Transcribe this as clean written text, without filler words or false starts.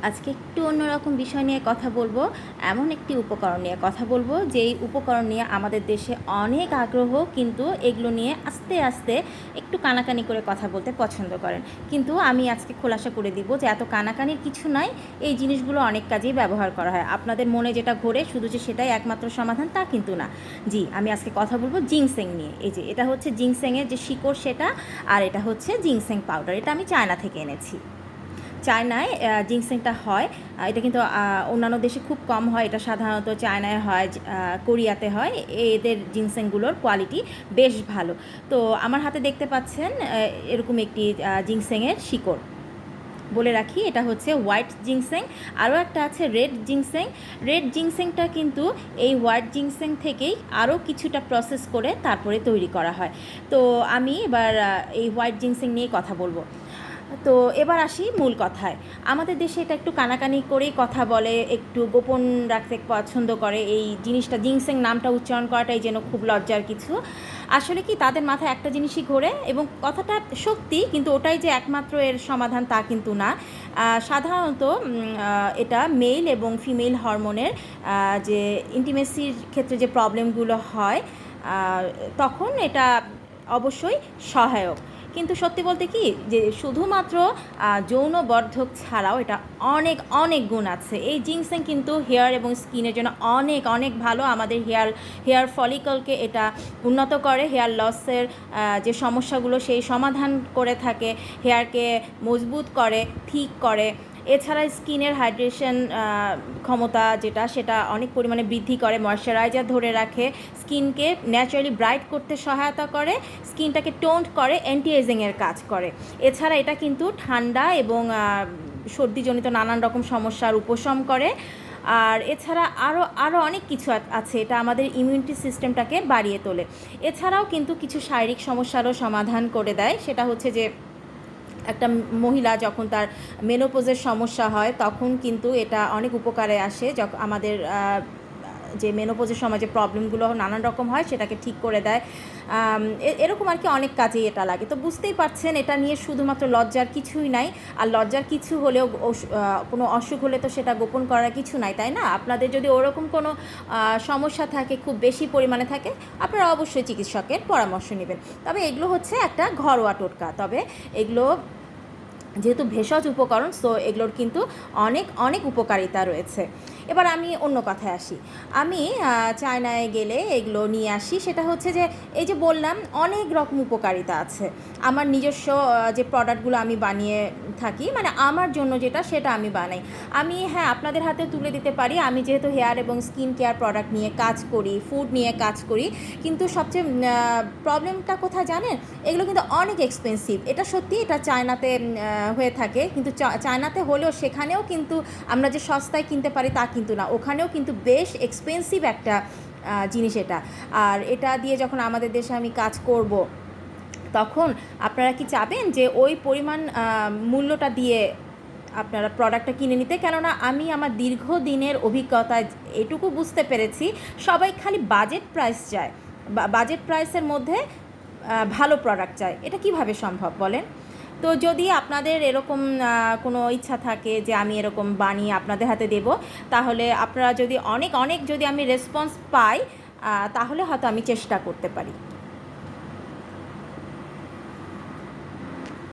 আজকে একটু অন্যরকম বিষয় নিয়ে কথা বলবো। এমন একটি উপকরণ নিয়ে কথা বলবো, যেই উপকরণ নিয়ে আমাদের দেশে অনেক আগ্রহ, কিন্তু এগুলো নিয়ে আস্তে আস্তে একটু কানাকানি করে কথা বলতে পছন্দ করেন। কিন্তু আমি আজকে খোলাসা করে দিব যে এত কানাকানির কিছু নয়, এই জিনিসগুলো অনেক কাজেই ব্যবহার করা হয়। আপনাদের মনে যেটা ঘোরে শুধু যে সেটাই একমাত্র সমাধান তা কিন্তু না। জি, আমি আজকে কথা বলবো জিংসেং নিয়ে। এই যে এটা হচ্ছে জিংসেংয়ের যে শিকড় সেটা, আর এটা হচ্ছে জিংসেং পাউডার। এটা আমি চায়না থেকে এনেছি। চায়নায় জিনসেংটা হয়। এটা কিন্তু অন্যান্য দেশে খুব কম হয়। এটা সাধারণত চায়নায় হয়, কোরিয়াতে হয়। এদের জিনসেংগুলোর কোয়ালিটি বেশ ভালো। তো আমার হাতে দেখতে পাচ্ছেন এরকম একটি জিনসেংয়ের শিকড়। বলে রাখি, এটা হচ্ছে হোয়াইট জিনসেং। আরও একটা আছে রেড জিনসেং। রেড জিনসেংটা কিন্তু এই হোয়াইট জিনসেং থেকেই আরও কিছুটা প্রসেস করে তারপরে তৈরি করা হয়। তো আমি এবার এই হোয়াইট জিনসেং নিয়ে কথা বলবো। তো এবার আসি মূল কথায়। আমাদের দেশে এটা একটু কানাকানি করেই কথা বলে, একটু গোপন রাখতে পছন্দ করে। এই জিনিসটা জিনসেং নামটা উচ্চারণ করাটাই যেন খুব লজ্জার কিছু। আসলে কি, তাদের মাথায় একটা জিনিসই ঘোরে, এবং কথাটা সত্যি, কিন্তু ওটাই যে একমাত্র এর সমাধান তা কিন্তু না। সাধারণত এটা মেল এবং ফিমেল হরমোনের যে ইন্টিমেসির ক্ষেত্রে যে প্রবলেমগুলো হয়, তখন এটা অবশ্যই সহায়ক। কিন্তু সত্যি বলতে কি, যে শুধুমাত্র যৌন বর্ধক ছাড়াও এটা অনেক অনেক গুণ আছে। এই জিনসেং কিন্তু হেয়ার এবং স্কিনের জন্য অনেক অনেক ভালো। আমাদের হেয়ার ফলিকলকে এটা উন্নত করে, হেয়ার লসের যে সমস্যাগুলো সেই সমাধান করে থাকে, হেয়ারকে মজবুত করে, ঠিক করে। এছাড়া স্কিনের হাইড্রেশন ক্ষমতা যেটা, সেটা অনেক পরিমাণে বৃদ্ধি করে, ময়শ্চারাইজার ধরে রাখে, স্কিনকে ন্যাচারালি ব্রাইট করতে সহায়তা করে, স্কিনটাকে টোন্ড করে, অ্যান্টি এজিংয়ের কাজ করে। এছাড়া এটা কিন্তু ঠান্ডা এবং সর্দিজনিত নানান রকম সমস্যার উপশম করে। আর এছাড়া আরও আরও অনেক কিছু আছে, এটা আমাদের ইমিউনিটি সিস্টেমটাকে বাড়িয়ে তোলে। এছাড়াও কিন্তু কিছু শারীরিক সমস্যারও সমাধান করে দেয়। সেটা হচ্ছে যে একটা মহিলা যখন তার মেনোপজের সমস্যা হয়, তখন কিন্তু এটা অনেক উপকারে আসে। যখন আমাদের যে মেনোপজের সময় যে প্রবলেমগুলো নানান রকম হয় সেটাকে ঠিক করে দেয়। এরকম আর কি অনেক কাজেই এটা লাগে। তো বুঝতেই পারছেন, এটা নিয়ে শুধুমাত্র লজ্জার কিছুই নাই। আর লজ্জার কিছু হলেও কোনো অসুখ হলে তো সেটা গোপন করার কিছু নাই, তাই না? আপনাদের যদি ওরকম কোনো সমস্যা থাকে, খুব বেশি পরিমাণে থাকে, আপনারা অবশ্যই চিকিৎসকের পরামর্শ নেবেন। তবে এগুলো হচ্ছে একটা ঘরোয়া টোটকা। তবে এগুলো যেহেতু ভেষজ উপকরণ, সো এগুলোর কিন্তু অনেক অনেক উপকারিতা রয়েছে। এবার আমি অন্য কথায় আসি। আমি চায়নায় গেলে এগুলো নিয়ে আসি। সেটা হচ্ছে যে, এই যে বললাম অনেক রকম উপকারিতা আছে। আমার নিজস্ব যে প্রোডাক্টগুলো আমি বানিয়ে থাকি, মানে আমার জন্য যেটা, সেটা আমি বানাই। আমি হ্যাঁ, আপনাদের হাতে তুলে দিতে পারি। আমি যেহেতু হেয়ার এবং স্কিন কেয়ার প্রোডাক্ট নিয়ে কাজ করি, ফুড নিয়ে কাজ করি, কিন্তু সবচেয়ে প্রবলেমটা কোথায় জানেন? এগুলো কিন্তু অনেক এক্সপেন্সিভ। এটা সত্যি, এটা চায়নাতে হয়ে থাকে, কিন্তু চায়নাতে হলেও সেখানেও কিন্তু আমরা যে সস্তায় কিনতে পারি তা কিন্তু না। ওখানেও কিন্তু বেশ এক্সপেন্সিভ একটা জিনিস এটা। আর এটা দিয়ে যখন আমাদের দেশে আমি কাজ করব, তখন আপনারা কি চাবেন যে ওই পরিমাণ মূল্যটা দিয়ে আপনারা প্রোডাক্টটা কিনে নিতে? কেননা আমি আমার দীর্ঘদিনের অভিজ্ঞতায় এটুকু বুঝতে পেরেছি, সবাই খালি বাজেট প্রাইস চায়, বাজেট প্রাইসের মধ্যে ভালো প্রোডাক্ট চায়। এটা কিভাবে সম্ভব বলেন? তো যদি আপনাদের এরকম কোনো ইচ্ছা থাকে যে আমি এরকম বানিয়ে আপনাদের হাতে দেব, তাহলে আপনারা যদি অনেক অনেক যদি আমি রেসপন্স পাই, তাহলে হয়তো আমি চেষ্টা করতে পারি।